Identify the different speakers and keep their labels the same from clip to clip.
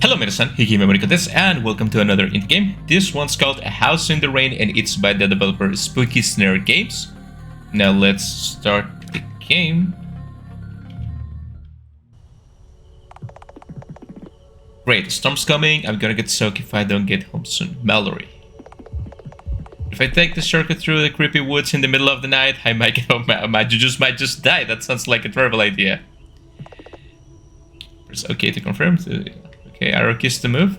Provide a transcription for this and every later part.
Speaker 1: Hello minasan, Hikimemoriko this and welcome to another indie game. This one's called A House in the Rain and it's by the developer SpookySnareGames. Now let's start the game. Great, storm's coming. I'm gonna get soaked if I don't get home soon. Mallory. If I take the shortcut through the creepy woods in the middle of the night, I might get home. My jujus might just die. That sounds like a terrible idea. Press OK to confirm. Okay, arrow keys to move.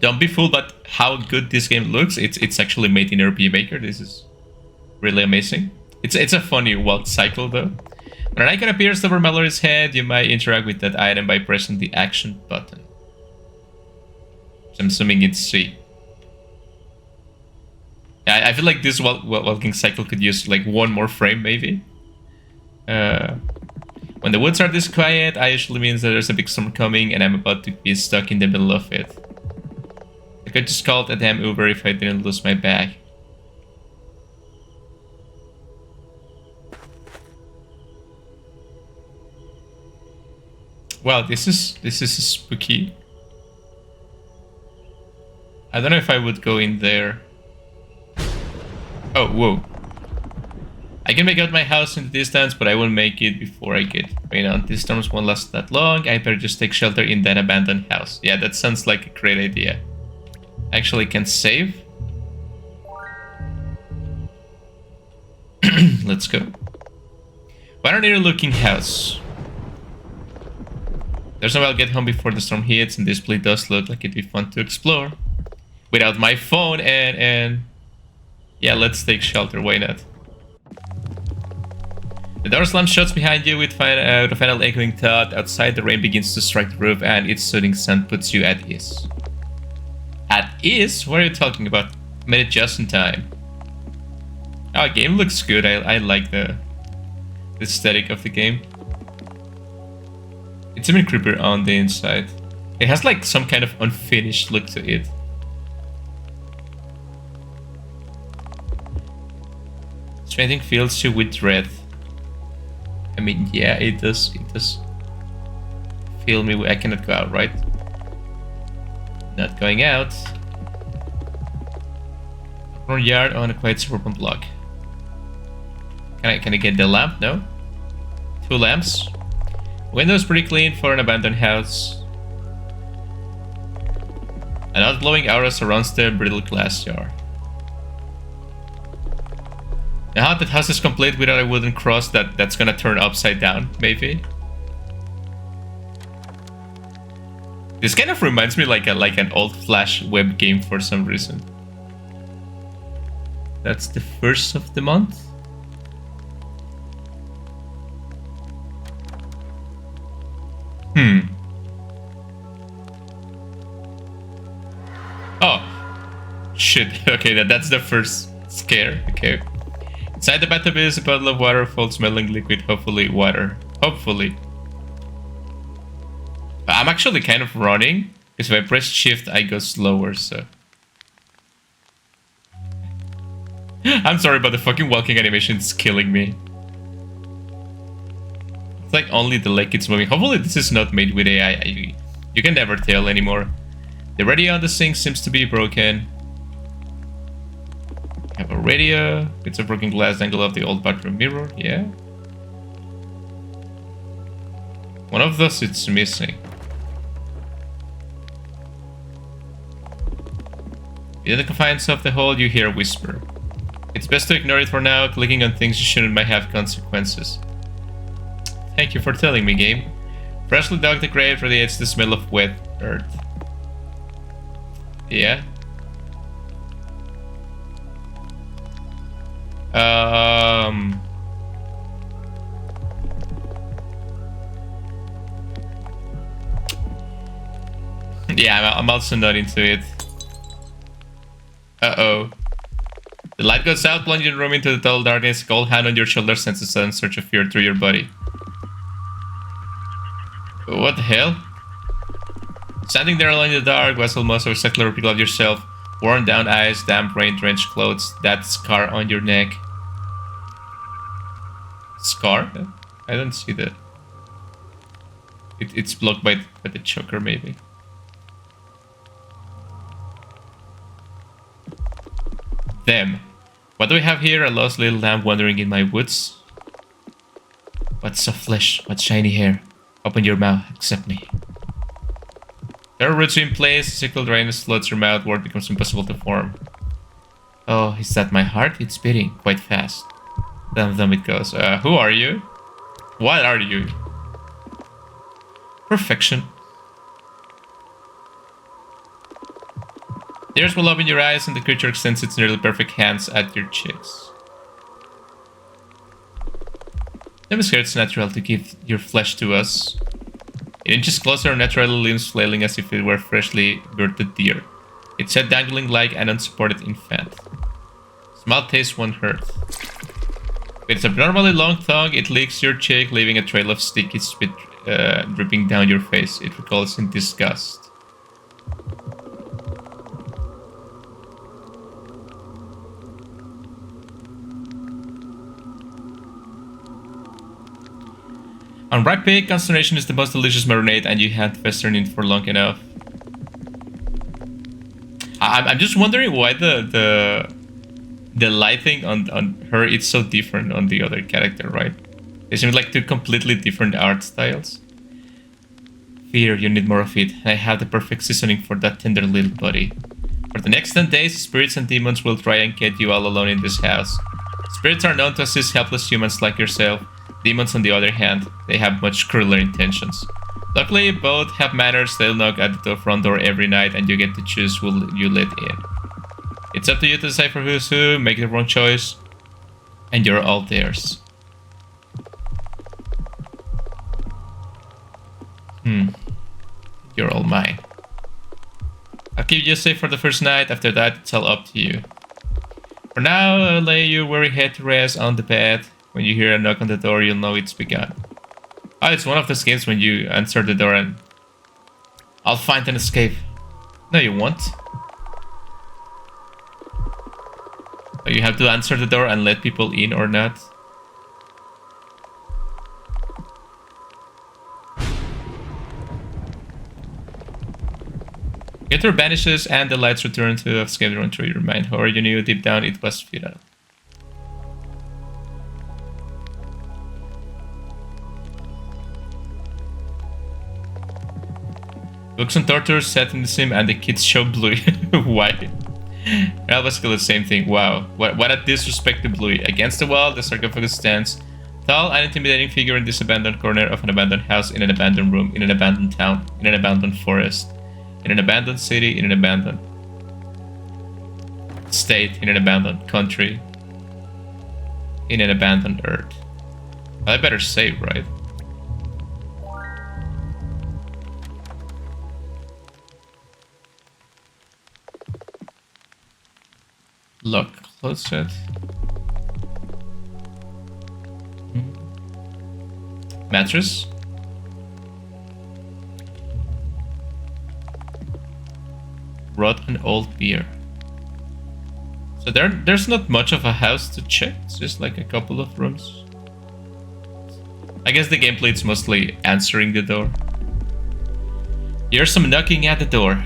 Speaker 1: Don't be fooled by how good this game looks. It's actually made in RPG Maker. This is really amazing. It's a funny walk cycle though. When an icon appears over Mallory's head, you might interact with that item by pressing the action button. So I'm assuming it's C. Yeah, I feel like this walking cycle could use like one more frame maybe. When the woods are this quiet, that usually means that there's a big storm coming and I'm about to be stuck in the middle of it. I could just call it a damn Uber if I didn't lose my bag. Wow, this is spooky. I don't know if I would go in there. Oh, whoa. I can make out my house in the distance, but I won't make it before I get rain on. These storms won't last that long. I better just take shelter in that abandoned house. Yeah, that sounds like a great idea. Actually, can save. Let's go. Pioneer looking house. There's no way I'll get home before the storm hits, and this place does look like it'd be fun to explore. Without my phone and... Yeah, let's take shelter, why not? The door slams shuts behind you with a final echoing thud. Outside, the rain begins to strike the roof and its soothing sound puts you at ease. At ease? What are you talking about? Made it just in time. Oh, game looks good. I like the aesthetic of the game. It's even creepier on the inside. It has like some kind of unfinished look to it. This painting fills you with dread. I mean, yeah, it does fill me. I cannot go out, right? Not going out. Front yard on a quiet suburban block. Can I get the lamp? No. 2 lamps. Windows pretty clean for an abandoned house. An outglowing aura surrounds the brittle glass jar. The haunted house is complete without a wooden cross that's gonna turn upside down, maybe. This kind of reminds me like an old Flash web game for some reason. That's the first of the month. Oh. Shit. Okay, that's the first scare. Okay. Inside the bathtub is a puddle of water, full smelling liquid, hopefully water. Hopefully. I'm actually kind of running, because if I press shift, I go slower, so... I'm sorry, but the fucking walking animation is killing me. It's like only the leg is moving. Hopefully this is not made with AI. You can never tell anymore. The radio on the sink seems to be broken. Have a radio. It's a broken glass angle of the old bathroom mirror. Yeah. One of those it's missing. In the confines of the hole, you hear a whisper. It's best to ignore it for now. Clicking on things you shouldn't might have consequences. Thank you for telling me, game. Freshly dug the grave radiates the smell of wet earth. Yeah. Yeah, I'm also not into it. Uh-oh. The light goes out, plunging the room into the total darkness. A cold hand on your shoulder sends a sudden surge of fear through your body. What the hell? Standing there alone in the dark, was almost a exactly replica of yourself. Worn down eyes, damp rain-drenched clothes, that scar on your neck. Scar? I don't see that. It's blocked by the choker, maybe. Them. What do we have here? A lost little lamb wandering in my woods. What's soft flesh? What's shiny hair? Open your mouth. Accept me. There are roots in place. Sickle dryness floods your mouth. Word becomes impossible to form. Oh, is that my heart? It's beating quite fast. Then it goes. Who are you? What are you? Perfection. Tears will open your eyes and the creature extends its nearly perfect hands at your cheeks. Never scared it's natural to give your flesh to us. It inches closer, naturally limbs flailing as if it were freshly birthed deer. Its head dangling like an unsupported infant. Small taste won't hurt. With its abnormally long tongue, it licks your cheek, leaving a trail of sticky spit dripping down your face. It recalls in disgust. On ripe pig, consternation is the most delicious marinade, and you had festered it for long enough. I'm just wondering why the lighting on her is so different on the other character, right? They seem like two completely different art styles. Fear, you need more of it. I have the perfect seasoning for that tender little body. For the next 10 days, spirits and demons will try and get you all alone in this house. Spirits are known to assist helpless humans like yourself. Demons, on the other hand, they have much crueler intentions. Luckily, both have manners. They'll knock at the front door every night and you get to choose who you let in. It's up to you to decipher who's who, make the wrong choice, and you're all theirs. You're all mine. I'll keep you safe for the first night. After that, it's all up to you. For now, I'll lay your weary head to rest on the bed. When you hear a knock on the door, you'll know it's begun. Oh, it's one of those games when you answer the door and... I'll find an escape. No, you won't. So you have to answer the door and let people in or not. Gator vanishes and the lights return to escape run through your mind. However, you knew deep down it was futile. Books on torture, satanism, and the kids show Bluey. Why? Well, basically the same thing. Wow. What a disrespect to Bluey. Against the wall, the sarcophagus stands. Tall and intimidating figure in this abandoned corner of an abandoned house, in an abandoned room, in an abandoned town, in an abandoned forest, in an abandoned city, in an abandoned state, in an abandoned country, in an abandoned earth. Well, I better save, right? Lock closet. Mattress. Rotten old beer. So there's not much of a house to check. It's just like a couple of rooms. I guess the gameplay is mostly answering the door. Here's some knocking at the door.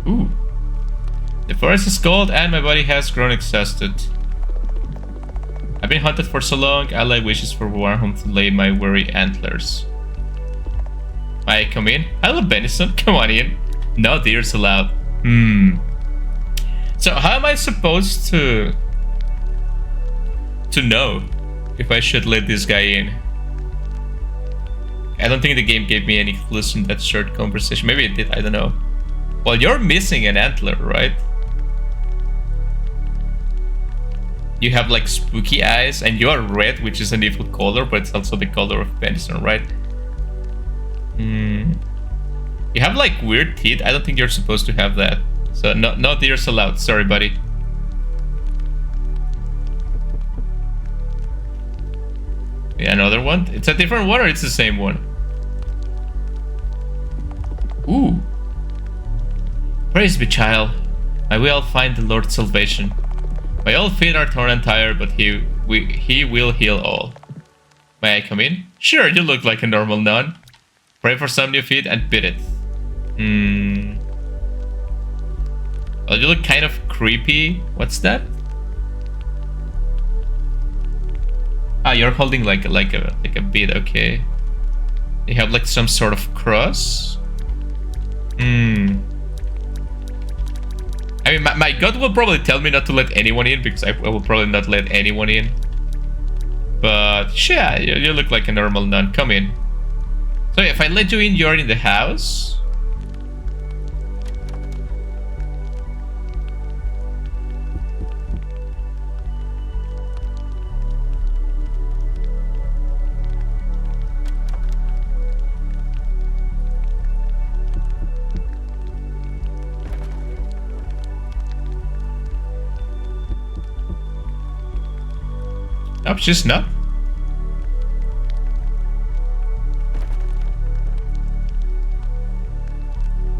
Speaker 1: Ooh. The forest is cold and my body has grown exhausted. I've been hunted for so long, all I wish is for warm home to lay my weary antlers. May I come in? Hello, Benison, come on in. No deers allowed. So how am I supposed to know if I should let this guy in? I don't think the game gave me any clues in that short conversation. Maybe it did, I don't know. Well, you're missing an antler, right? You have like spooky eyes, and you are red, which is an evil color, but it's also the color of venison, right? You have like weird teeth. I don't think you're supposed to have that. So no deers allowed. Sorry, buddy. Another one? It's a different one or it's the same one? Ooh. Praise be, child. May we all find the Lord's salvation. My old feet are torn and tired, but he will heal all. May I come in? Sure, you look like a normal nun. Pray for some new feet and beat it. Oh, you look kind of creepy. What's that? Ah, you're holding like a bead. Okay. You have like some sort of cross. I mean, my god will probably tell me not to let anyone in because I will probably not let anyone in. But yeah, you look like a normal nun. Come in. So if I let you in, you're in the house. Nope, she's not.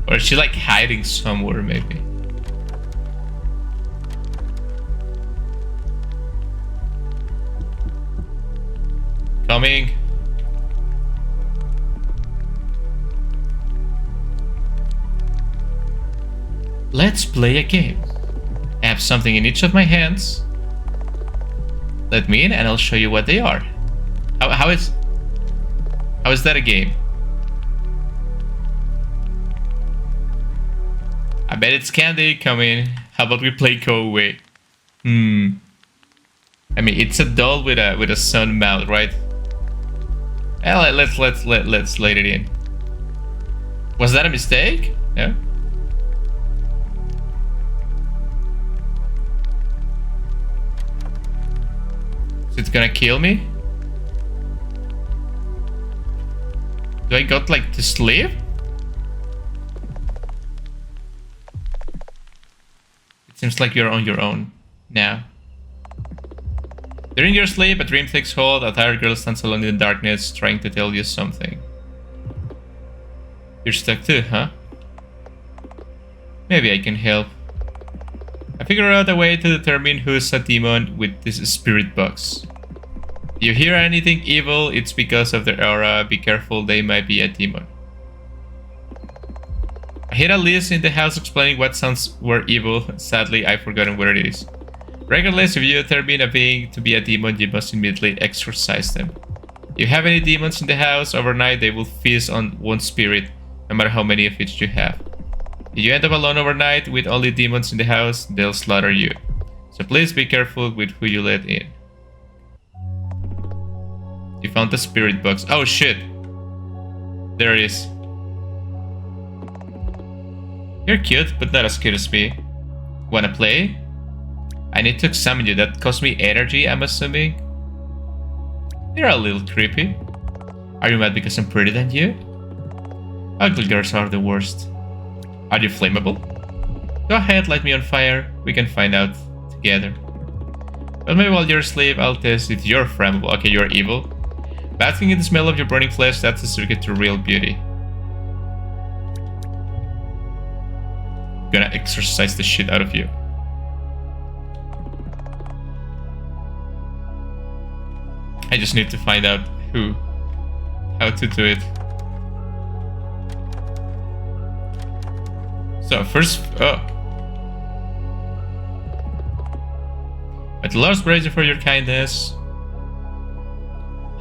Speaker 1: Or is she like hiding somewhere, maybe? Coming. Let's play a game. I have something in each of my hands. Let me in and I'll show you what they are. How is that a game? I bet it's candy. Come in. How about we play go away? I mean, it's a doll with a sun mouth, right? Well, let's let it in. Was that a mistake? Yeah. So it's gonna kill me? Do I got like to sleep? It seems like you're on your own now. During your sleep, a dream takes hold. A tired girl stands alone in the darkness, trying to tell you something. You're stuck too, huh? Maybe I can help. I figured out a way to determine who's a demon with this spirit box. If you hear anything evil, it's because of their aura. Be careful, they might be a demon. I hid a list in the house explaining what sounds were evil. Sadly, I've forgotten where it is. Regardless, if you determine a being to be a demon, you must immediately exorcise them. If you have any demons in the house, overnight they will feast on one spirit, no matter how many of each you have. If you end up alone overnight with only demons in the house, they'll slaughter you. So please be careful with who you let in. You found the spirit box. Oh shit! There it is. You're cute, but not as cute as me. Wanna play? I need to examine you. That cost me energy, I'm assuming. You're a little creepy. Are you mad because I'm prettier than you? Ugly girls are the worst. Are you flammable? Go ahead, light me on fire. We can find out together. But maybe while you're asleep, I'll test if you're flammable. Okay, you're evil. Basking in the smell of your burning flesh, that's the secret to real beauty. I'm gonna exorcise the shit out of you. I just need to find out how to do it. So first, May the Lord praise you for your kindness.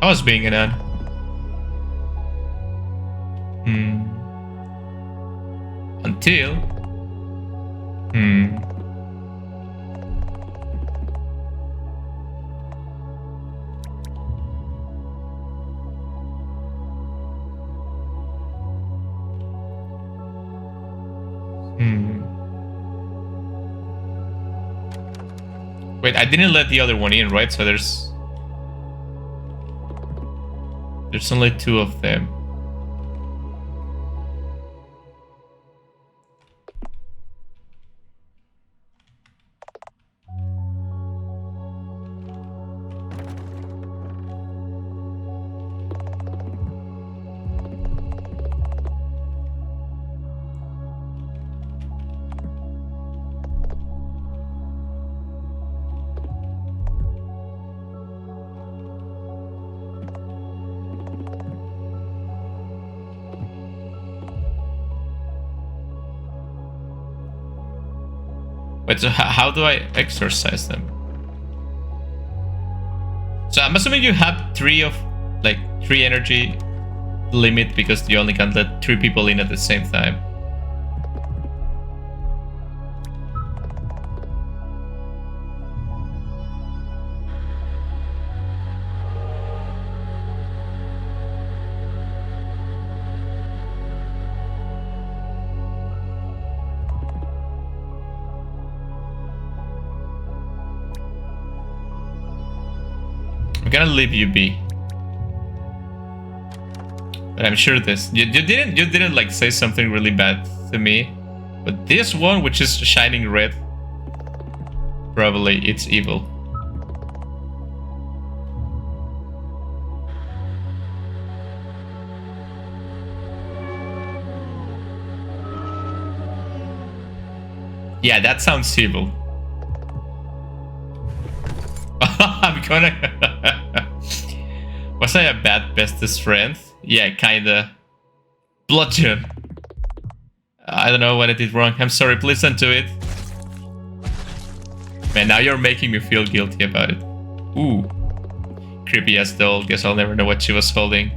Speaker 1: How was being a nun? Until. Wait, I didn't let the other one in, right? So there's only two of them. Wait, so how do I exorcise them? So I'm assuming you have three energy limit because you only can let 3 people in at the same time. I'm gonna leave you be. But I'm sure this you didn't like say something really bad to me. But this one, which is shining red, probably it's evil. Yeah, that sounds evil. I'm gonna... Was I a bad bestest friend? Yeah, kinda. Bludgeon. I don't know what I did wrong. I'm sorry, please don't do it. Man, now you're making me feel guilty about it. Ooh. Creepy ass doll. Guess I'll never know what she was holding.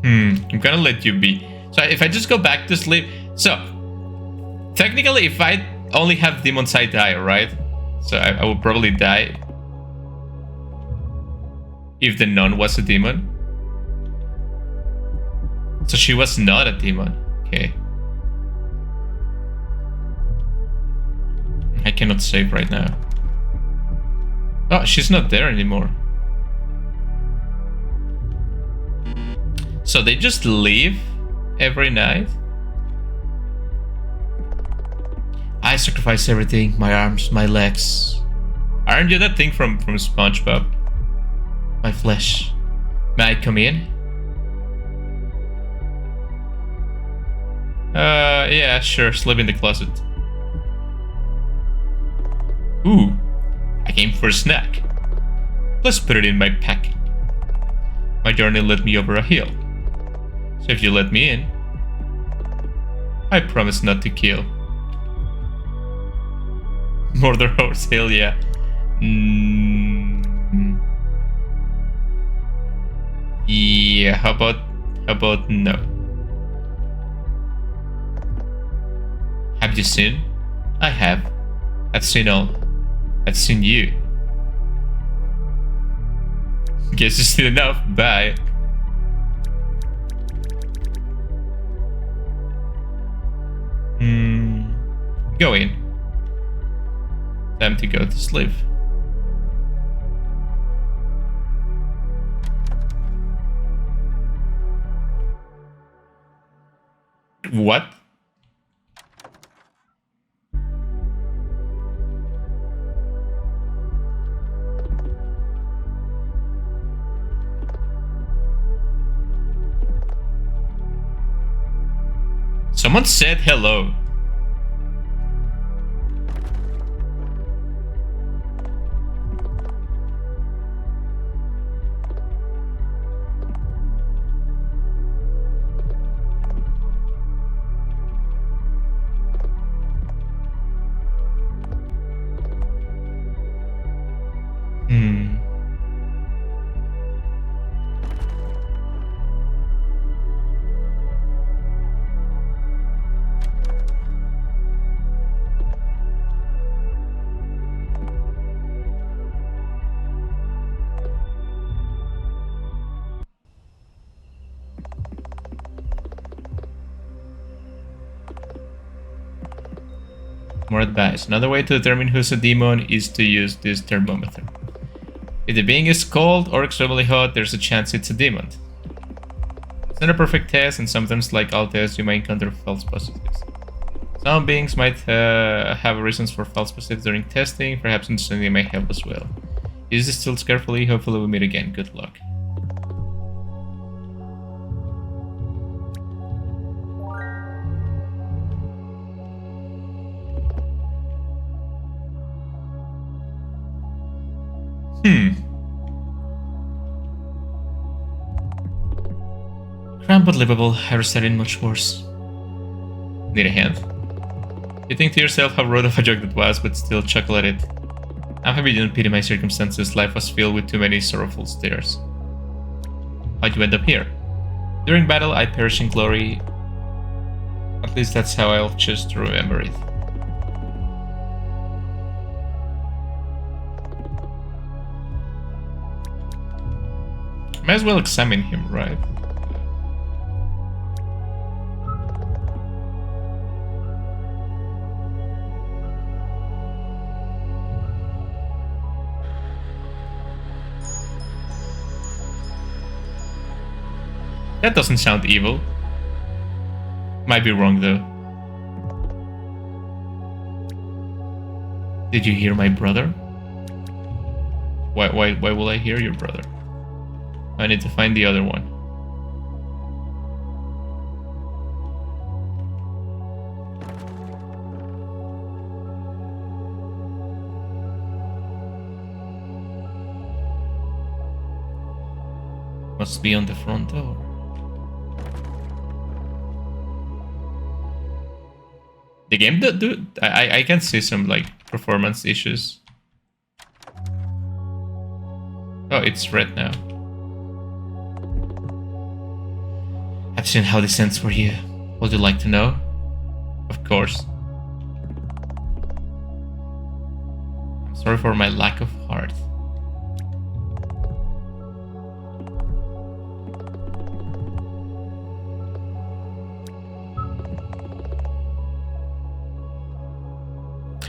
Speaker 1: I'm gonna let you be. So if I just go back to sleep... So, technically, if I only have demons, I die, right? So I will probably die if the nun was a demon. So she was not a demon. Okay. I cannot save right now. Oh, she's not there anymore. So they just leave every night? I sacrifice everything, my arms, my legs. Aren't you that thing from SpongeBob? My flesh. May I come in? Yeah, sure, sleep in the closet. Ooh, I came for a snack. Let's put it in my pack. My journey led me over a hill. So if you let me in, I promise not to kill. Murder horse hill, yeah. Yeah, how about no? Have you seen? I have. I've seen all. I've seen you. Guess it's still enough. Bye. Go in. Time to go to sleep. What? Someone said hello. More advice. Another way to determine who's a demon is to use this thermometer. If the being is cold or extremely hot, there's a chance it's a demon. It's not a perfect test, and sometimes, like all tests, you may encounter false positives. Some beings might have reasons for false positives during testing, perhaps understanding may help as well. Use these tools carefully, hopefully we'll meet again. Good luck. Unbelievable, I restarted much worse. Need a hand? You think to yourself how rude of a joke that was, but still chuckle at it. I'm happy you didn't pity my circumstances. Life was filled with too many sorrowful stares. How'd you end up here? During battle, I perished in glory. At least that's how I'll choose to remember it. Might as well examine him, right? That doesn't sound evil. Might be wrong though. Did you hear my brother? Why will I hear your brother? I need to find the other one. Must be on the front door. The game I can see some like performance issues. Oh, it's red now. I've seen how this ends for you. Would you like to know? Of course. I'm sorry for my lack of heart.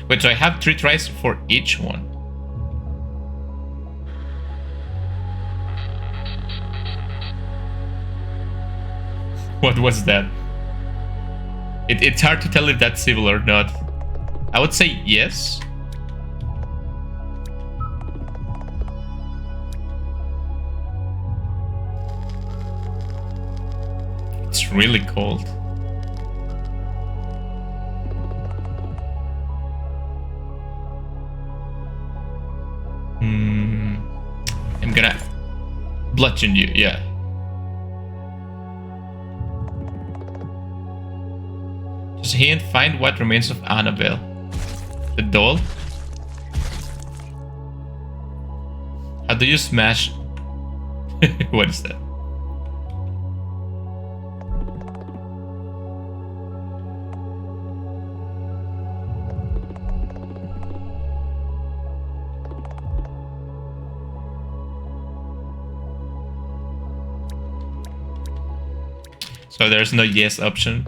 Speaker 1: Wait, so I have 3 tries for each one. What was that? It's hard to tell if that's civil or not. I would say yes. It's really cold. I'm gonna bludgeon you, yeah. Just here and find what remains of Annabelle. The doll? How do you smash? What is that? So there's no yes option.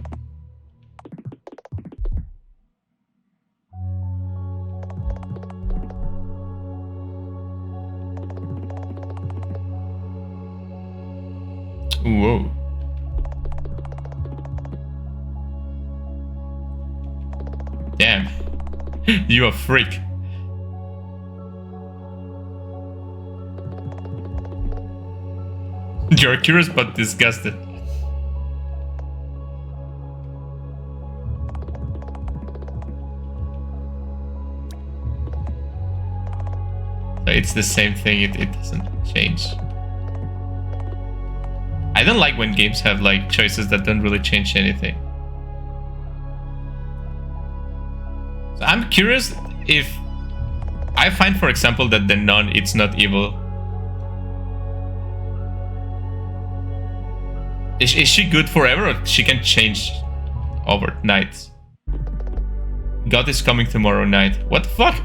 Speaker 1: Whoa. Damn. You a freak. You're curious but disgusted. It's the same thing, it doesn't change. I don't like when games have like choices that don't really change anything. So I'm curious if I find, for example, that the nun, it's not evil. Is she good forever or she can change overnight? God is coming tomorrow night. What the fuck?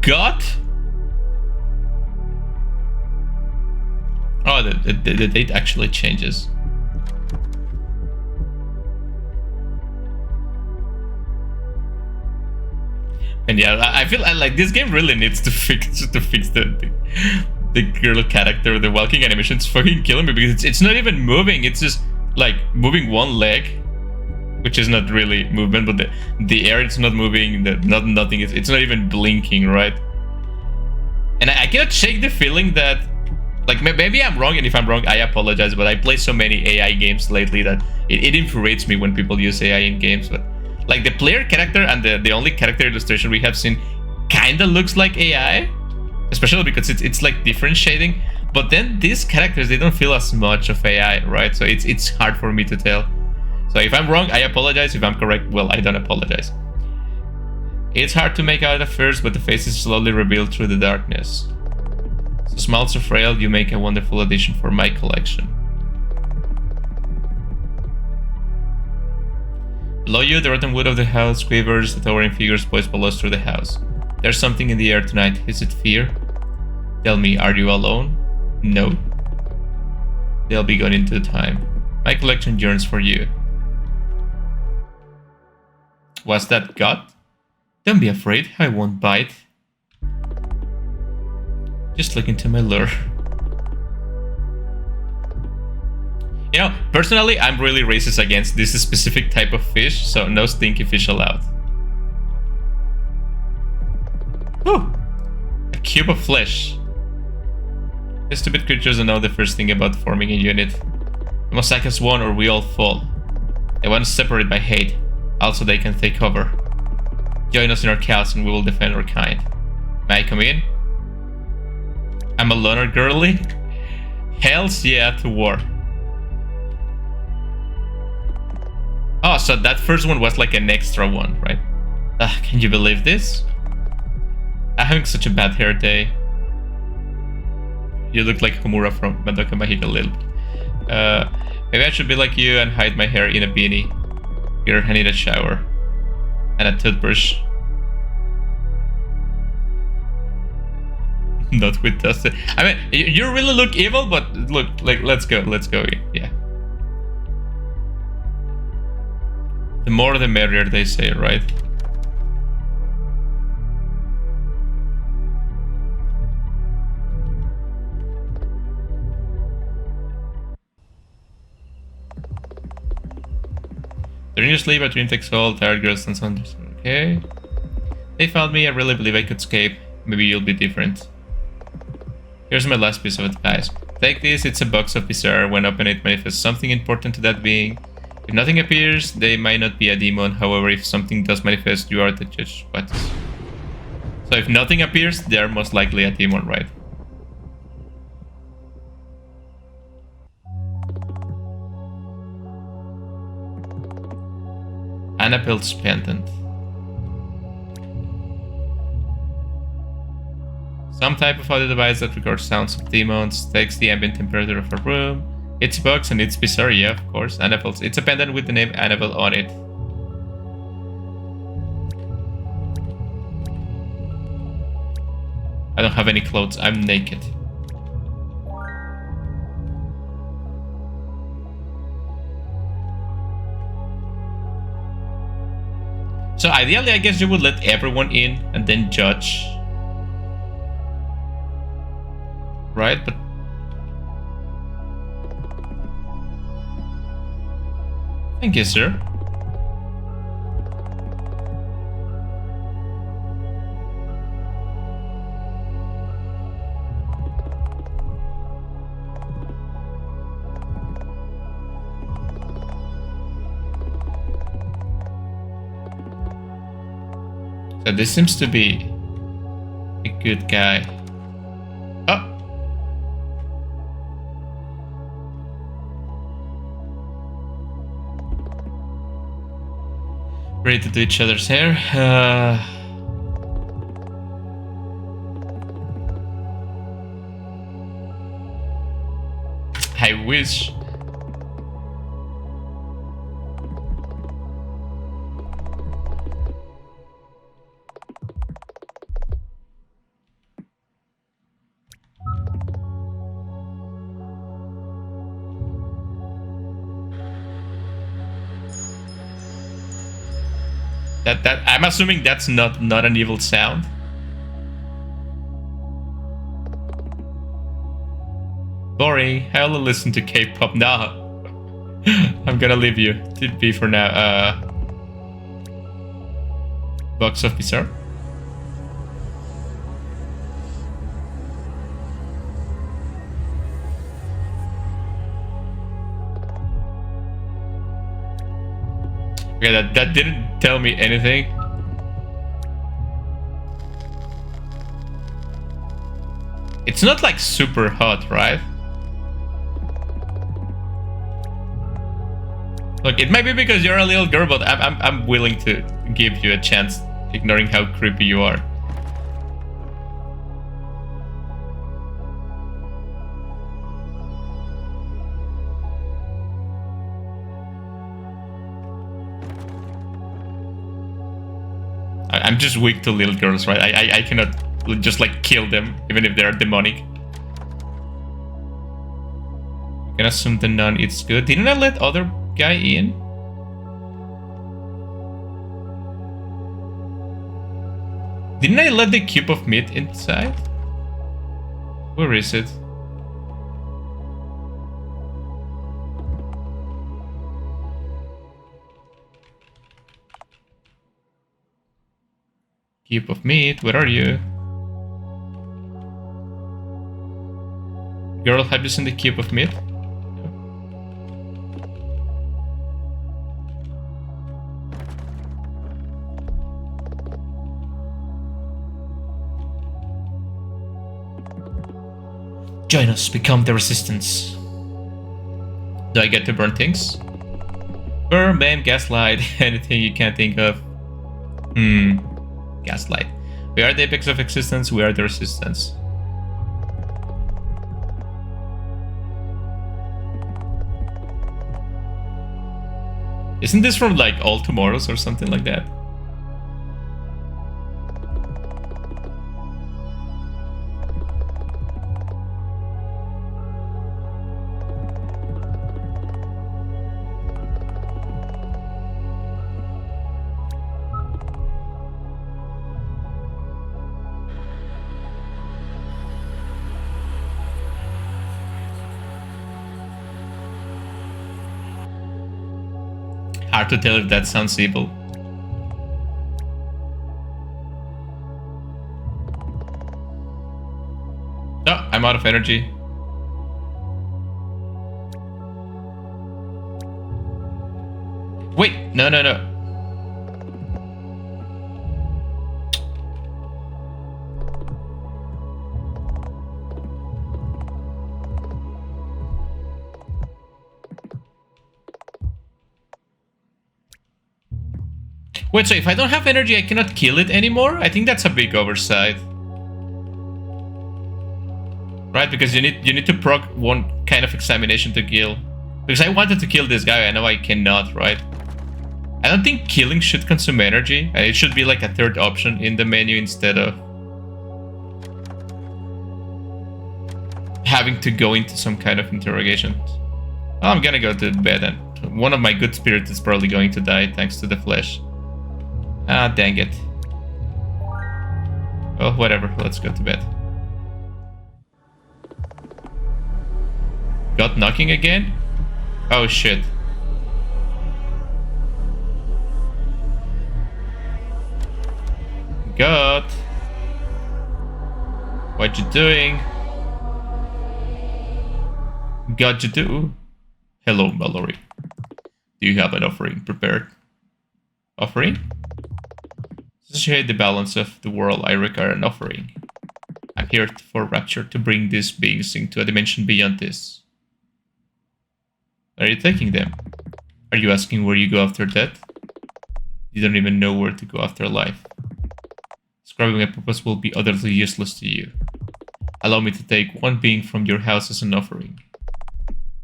Speaker 1: God? Oh, the date actually changes. And yeah, I feel like this game really needs to fix the girl character. The walking animation is fucking killing me because it's not even moving. It's just like moving one leg, which is not really movement, but the air it's not moving. Nothing. It's not even blinking, right? And I cannot shake the feeling that, like, maybe I'm wrong, and if I'm wrong, I apologize. But I play so many AI games lately that it infuriates me when people use AI in games. But like the player character and the only character illustration we have seen kinda looks like AI. especially because it's like different shading. But then these characters, they don't feel as much of AI, right? So it's hard for me to tell. So if I'm wrong, I apologize. If I'm correct, well, I don't apologize. It's hard to make out at first, but the face is slowly revealed through the darkness. So small, so frail, you make a wonderful addition for my collection. Below you, the rotten wood of the house quivers, the towering figures poised below through the house. There's something in the air tonight. Is it fear? Tell me, are you alone? No. They'll be gone into time. My collection yearns for you. Was that God? Don't be afraid, I won't bite. Just look into my lure. You know, personally, I'm really racist against this specific type of fish, so no stinky fish allowed. Whew! A cube of flesh. These stupid creatures don't know the first thing about forming a unit. They must act as one or we all fall. They want to separate by hate. Also, they can take cover. Join us in our cause and we will defend our kind. May I come in? I'm a loner girly? Hells yeah to war. Oh, so that first one was like an extra one, right? Can you believe this? I'm having such a bad hair day. You look like Homura from Madoka Magica a little bit. Maybe I should be like you and hide my hair in a beanie. Here, I need a shower. And a toothbrush. Not with dust. I mean, you really look evil, but look, like, let's go, yeah. The more the merrier, they say, right? During your sleep, a dream takes hold, tired girls and so on. Okay. They found me, I really believe I could escape. Maybe you'll be different. Here's my last piece of advice. Take this, it's a box of bizarre. When open it manifests something important to that being. If nothing appears, they might not be a demon. However, if something does manifest, you are the judge. What? So if nothing appears, they are most likely a demon, right? Annabelle's pendant. Some type of audio device that records sounds of demons, takes the ambient temperature of a room. It's bugs and it's bizarre, yeah, of course. Annabelle's. It's a pendant with the name Annabelle on it. I don't have any clothes, I'm naked. So ideally, I guess you would let everyone in and then judge. Right, but... Thank you, sir. So this seems to be a good guy. Oh! Ready to do each other's hair. I wish. That I'm assuming that's not an evil sound. Boring. I'll listen to K-pop now. I'm gonna leave you to be for now. Box of Bizarre. Okay, that didn't tell me anything. It's not like super hot, right? Look, it might be because you're a little girl, but I'm willing to give you a chance, ignoring how creepy you are. I'm just weak to little girls, right? I cannot just like kill them, even if they're demonic. I can assume the nun eats good. Didn't I let other guy in? Didn't I let the cube of meat inside? Where is it? Cube of meat, where are you? Girl, have you seen the cube of meat? Join us, become the resistance. Do I get to burn things? Burn, ban, gaslight, anything you can think of. Gaslight. We are the apex of existence, we are the resistance. Isn't this from like All Tomorrows or something like that? Hard to tell if that sounds evil. Oh, I'm out of energy. Wait, no. Wait, so if I don't have energy, I cannot kill it anymore? I think that's a big oversight. Right, because you need to proc one kind of examination to kill. Because I wanted to kill this guy, I know I cannot, right? I don't think killing should consume energy. It should be like a third option in the menu instead of having to go into some kind of interrogation. Oh, I'm gonna go to bed, and one of my good spirits is probably going to die thanks to the flesh. Ah, dang it. Oh, whatever. Let's go to bed. God knocking again? Oh, shit. God. What you doing? God, you do? Hello, Mallory. Do you have an offering prepared? Offering? To shade the balance of the world, I require an offering. I'm here for rapture, to bring these beings into a dimension beyond this. Where are you taking them? Are you asking where you go after death? You don't even know where to go after life. Describing a purpose will be utterly useless to you. Allow me to take one being from your house as an offering.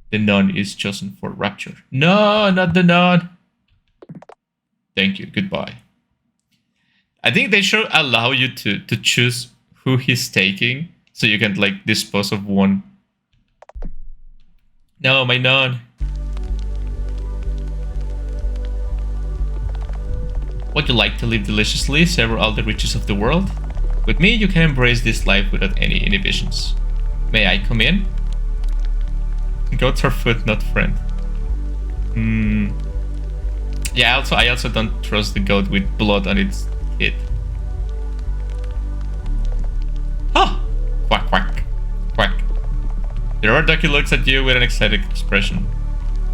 Speaker 1: The nun is chosen for rapture. No, not the nun. Thank you, goodbye. I think they should allow you to choose who he's taking, so you can like dispose of one. No, my nun. Would you like to live deliciously, savor all the riches of the world? With me, you can embrace this life without any inhibitions. May I come in? Goats are food, not friend. Yeah, I also don't trust the goat with blood on its head. Ah! Quack, quack, quack. The rare ducky looks at you with an ecstatic expression.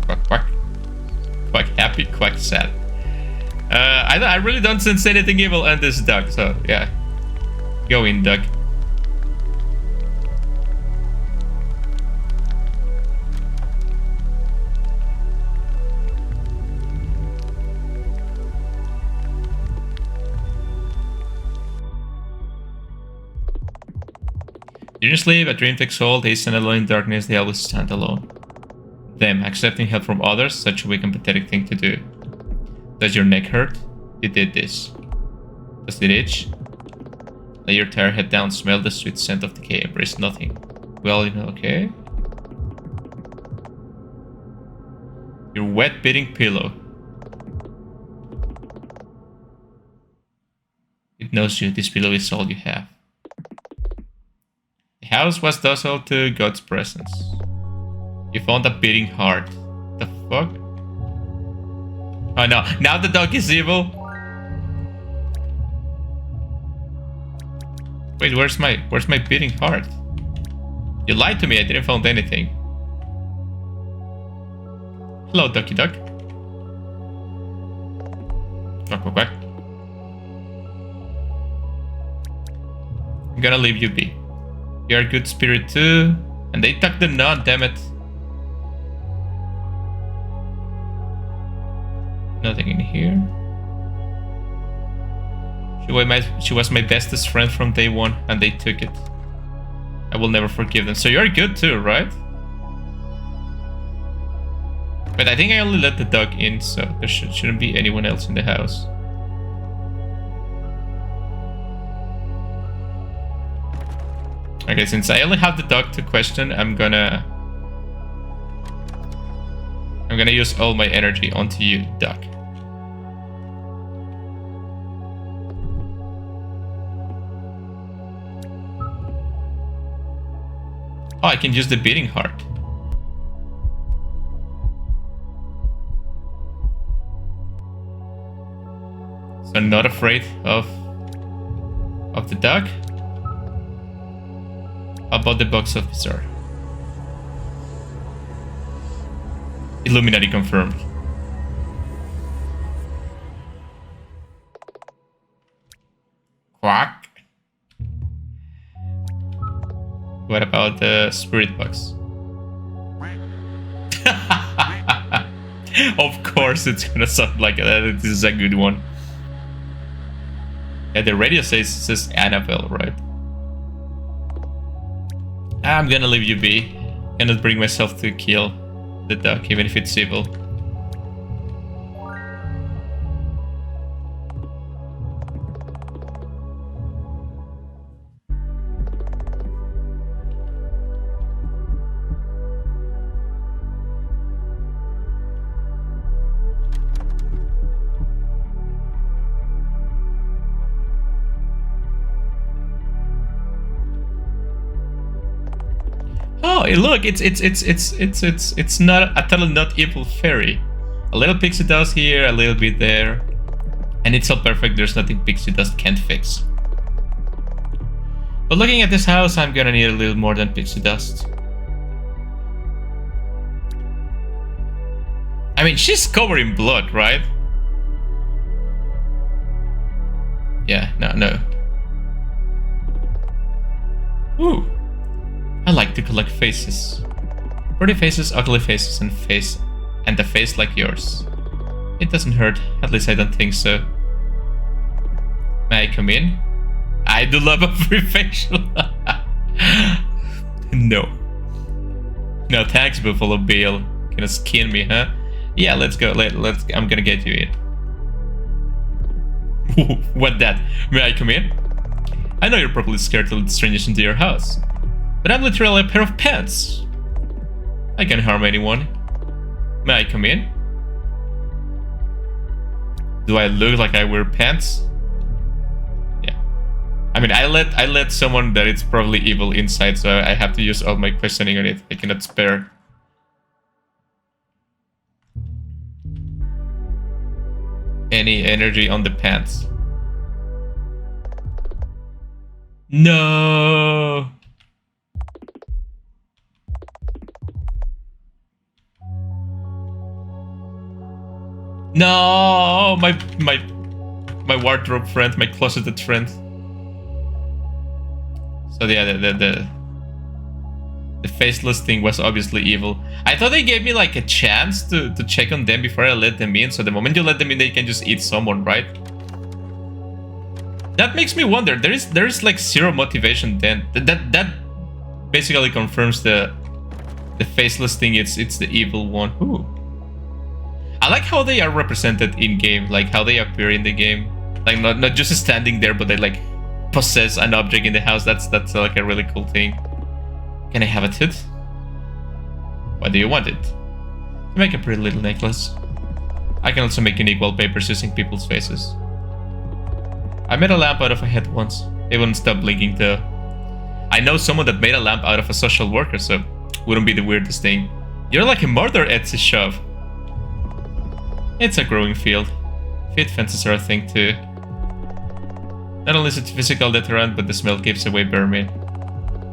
Speaker 1: Quack, quack. Quack happy, quack sad. I really don't sense anything evil on this duck, so yeah. Go in, duck. During sleep, a dream takes hold. They stand alone in darkness. They always stand alone. Them. Accepting help from others. Such a weak and pathetic thing to do. Does your neck hurt? You did this. Does it itch? Lay your tired head down. Smell the sweet scent of decay. Embrace nothing. Well, you know, okay. Your wet beating pillow. It knows you. This pillow is all you have. The house was docile to God's presence. You found a beating heart. The fuck? Oh no, now the dog is evil. Wait, where's my beating heart? You lied to me, I didn't find anything. Hello, ducky duck. Quack, quack, quack. I'm gonna leave you be. You're a good spirit too. And they took the knot, damn it. Nothing in here. She was my bestest friend from day one, and they took it. I will never forgive them. So you're good too, right? But I think I only let the dog in, so there shouldn't be anyone else in the house. Okay, since I only have the dog to question, I'm gonna use all my energy onto you, duck. Oh, I can use the beating heart. So I'm not afraid of the duck. How about the box officer? Illuminati confirmed. Quack. What about the spirit box? Of course it's gonna sound like that. This is a good one. Yeah, the radio says Annabelle, right? I'm gonna leave you be. Cannot bring myself to kill the duck, even if it's evil. Oh, look! It's not a totally not evil fairy. A little pixie dust here, a little bit there, and it's all perfect. There's nothing pixie dust can't fix. But looking at this house, I'm gonna need a little more than pixie dust. I mean, she's covered in blood, right? Yeah, no. Ooh. I like to collect faces. Pretty faces, ugly faces, and a face like yours. It doesn't hurt, at least I don't think so. May I come in? I do love a free facial. No. No thanks, Buffalo Bill. Gonna skin me, huh? Yeah, let's go. Let's. I'm gonna get you in. What that? May I come in? I know you're probably scared to let strangers into your house. But I'm literally a pair of pants. I can't harm anyone. May I come in? Do I look like I wear pants? Yeah. I mean, I let someone that it's probably evil inside, so I have to use all my questioning on it. I cannot spare. Any energy on the pants. No. No, my wardrobe friend, my closeted friend. So yeah, the faceless thing was obviously evil. I thought they gave me like a chance to check on them before I let them in. So the moment you let them in, they can just eat someone, right? That makes me wonder. There is like zero motivation then. basically confirms the faceless thing. It's the evil one. Ooh. I like how they are represented in game, like how they appear in the game, like not just standing there, but they like possess an object in the house. That's like a really cool thing. Can I have it? What do you want it? To make a pretty little necklace. I can also make unique wallpapers using people's faces. I made a lamp out of a head once. It wouldn't stop blinking though. I know someone that made a lamp out of a social worker, so wouldn't be the weirdest thing. You're like a murder Etsy shop. It's a growing field. Fit fences are a thing too. Not only is it physical deterrent, but the smell keeps away vermin.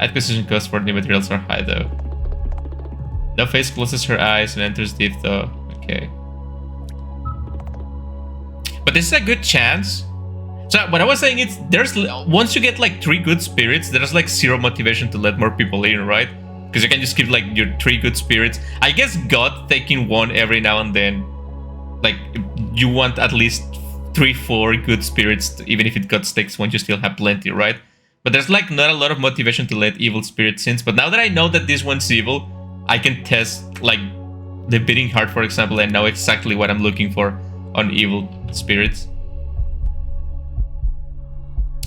Speaker 1: Acquisition costs for new materials are high though. No face closes her eyes and enters deep though. Okay. But this is a good chance. So what I was saying is, once you get like 3 good spirits, there's like 0 motivation to let more people in, right? Because you can just keep like your 3 good spirits. I guess God taking 1 every now and then. Like you want at least 3-4 good spirits, even if it God takes 1, you still have plenty, right? But there's like not a lot of motivation to let evil spirits in. But now that I know that this one's evil, I can test like the beating heart, for example, and know exactly what I'm looking for on evil spirits.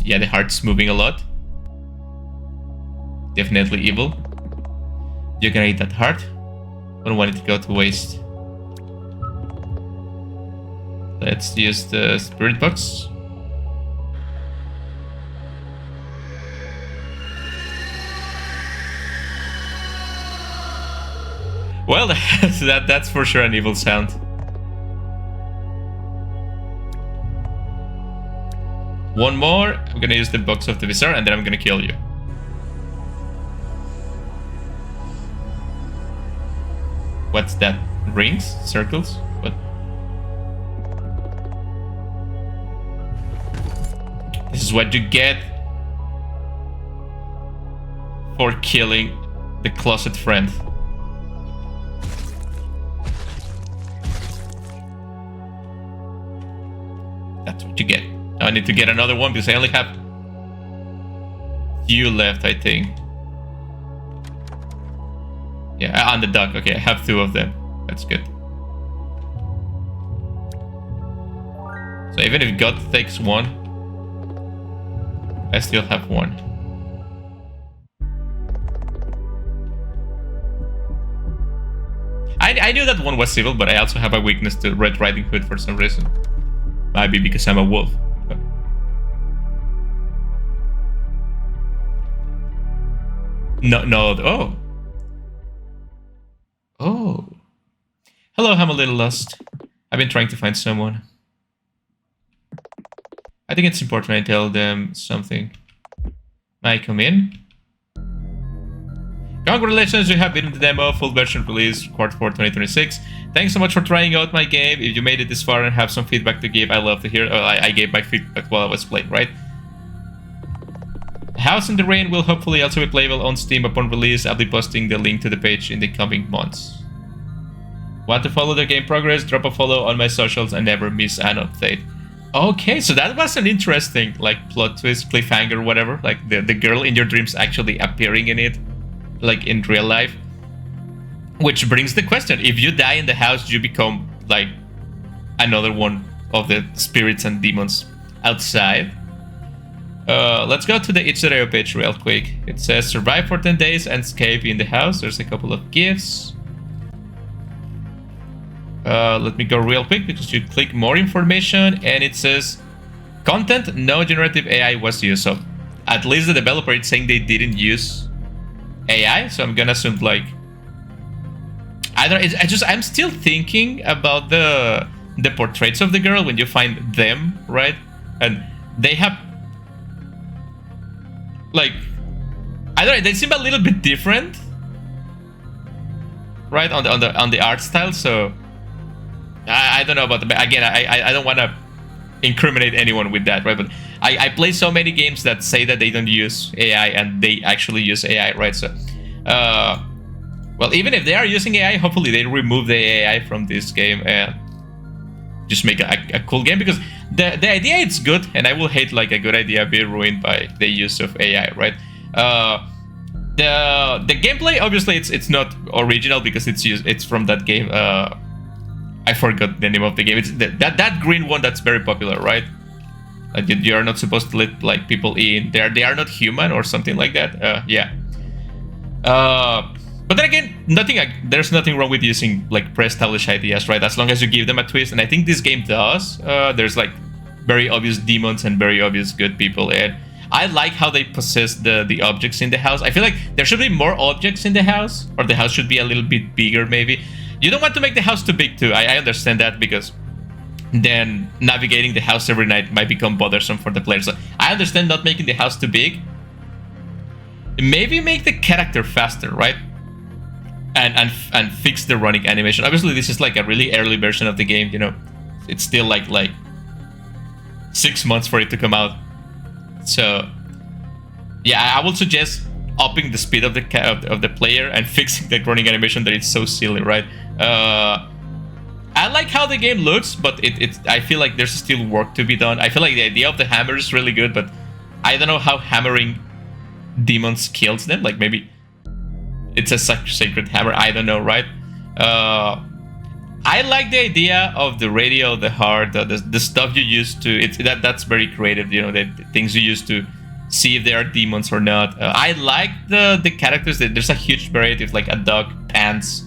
Speaker 1: Yeah, the heart's moving a lot. Definitely evil. You're gonna eat that heart. I don't want it to go to waste. Let's use the spirit box. Well, that's for sure an evil sound. One more. I'm gonna use the box of the Visor, and then I'm gonna kill you. What's that? Rings? Circles? What? This is what you get for killing the closet friend. That's what you get. Now I need to get another one because I only have few left, I think. Yeah, on the duck. Okay, I have 2 of them. That's good. So even if God takes 1, I still have 1. I knew that one was evil, but I also have a weakness to Red Riding Hood for some reason. Maybe because I'm a wolf. No, oh. Oh. Hello, I'm a little lost. I've been trying to find someone. I think it's important I tell them something. May I come in? Congratulations, you have beaten the demo, full version release, Q4 2026. Thanks so much for trying out my game. If you made it this far and have some feedback to give, I love to hear. I gave my feedback while I was playing, right? House in the Rain will hopefully also be playable on Steam upon release. I'll be posting the link to the page in the coming months. Want to follow the game progress? Drop a follow on my socials and never miss an update. Okay, so that was an interesting like plot twist, cliffhanger, whatever. Like the girl in your dreams actually appearing in it, like in real life. Which brings the question: if you die in the house, you become like another one of the spirits and demons outside. Let's go to the itch.io page real quick. It says survive for 10 days and escape in the house. There's a couple of gifts. Let me go real quick because you click more information and it says content, no generative AI was used. So at least the developer is saying they didn't use AI. So I'm gonna assume like I'm still thinking about the portraits of the girl when you find them, right? And they have like they seem a little bit different, right, on the art style. So I don't know about the again. I don't want to incriminate anyone with that, right? But I play so many games that say that they don't use AI and they actually use AI, right? So well, even if they are using AI, hopefully they remove the AI from this game and just make a cool game, because the idea is good, and I will hate like a good idea be ruined by the use of AI, right? The gameplay, obviously, it's not original because it's from that game. I forgot the name of the game. It's that green one that's very popular, right? You are not supposed to let like people in. They are not human or something like that. Yeah. But then again, there's nothing wrong with using like pre-established ideas, right? As long as you give them a twist, and I think this game does. There's like very obvious demons and very obvious good people, and I like how they possess the objects in the house. I feel like there should be more objects in the house, or the house should be a little bit bigger, maybe. You don't want to make the house too big, too. I understand that, because then navigating the house every night might become bothersome for the player. So I understand not making the house too big. Maybe make the character faster, right? And fix the running animation. Obviously, this is like a really early version of the game, you know. It's still like 6 months for it to come out. So yeah, I would suggest upping the speed of the player and fixing the running animation that it's so silly, right? I like how the game looks, but I feel like there's still work to be done. I feel like the idea of the hammer is really good, but I don't know how hammering demons kills them. Like, maybe it's a sacred hammer. I don't know, right? I like the idea of the radio, the heart, the stuff you use to. That's very creative. You know, the things you use to see if they are demons or not. I like the characters. There's a huge variety of like a dog, pants,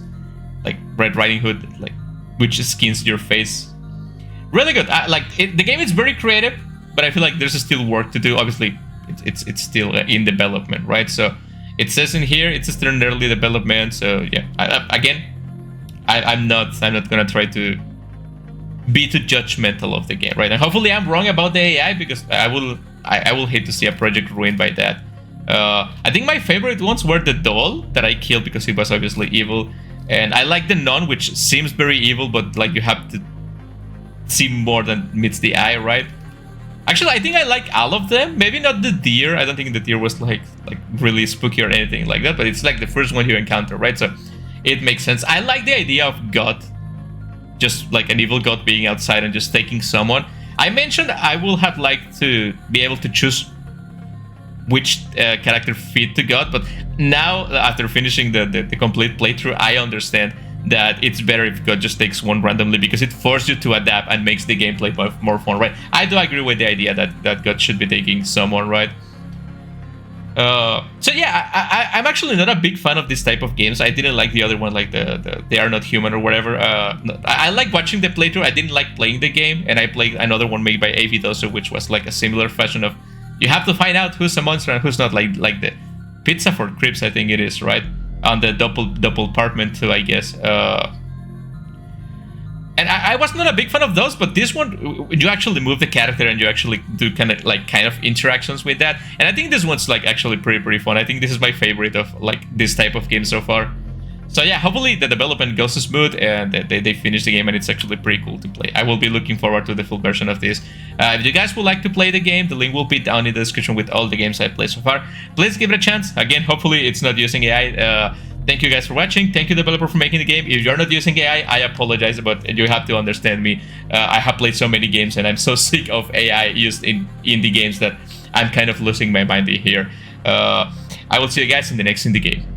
Speaker 1: like Red Riding Hood, like which skins your face. Really good. The game is very creative, but I feel like there's still work to do. Obviously, it's still in development, right? So it says in here it's still in early development. So yeah, I'm not gonna try to be too judgmental of the game, right? And hopefully I'm wrong about the AI, because I will hate to see a project ruined by that. I think my favorite ones were the doll that I killed because it was obviously evil, and I like the nun, which seems very evil, but like you have to see more than meets the eye, right? Actually, I think I like all of them. Maybe not the deer. I don't think the deer was like really spooky or anything like that, but it's like the first one you encounter, right? So it makes sense. I like the idea of God, just like an evil God being outside and just taking someone. I mentioned I will have liked to be able to choose which character fit to God, but now after finishing the complete playthrough, I understand that it's better if God just takes one randomly, because it forces you to adapt and makes the gameplay more fun, right? I do agree with the idea that God should be taking someone, right? So yeah, I'm actually not a big fan of this type of games. I didn't like the other one, like the They Are Not Human or whatever. I like watching the playthrough. I didn't like playing the game, and I played another one made by Avidoso, which was like a similar fashion of you have to find out who's a monster and who's not, like the Pizza for Crips, I think it is, right? On the double apartment too, I guess. And I was not a big fan of those, but this one, you actually move the character and you actually do kind of interactions with that. And I think this one's like actually pretty fun. I think this is my favorite of like this type of game so far. So yeah, hopefully the development goes smooth and they finish the game and it's actually pretty cool to play. I will be looking forward to the full version of this. If you guys would like to play the game, the link will be down in the description with all the games I've played so far. Please give it a chance. Again, hopefully it's not using AI. Thank you guys for watching. Thank you, developer, for making the game. If you're not using AI, I apologize, but you have to understand me. I have played so many games and I'm so sick of AI used in indie games that I'm kind of losing my mind here. I will see you guys in the next indie game.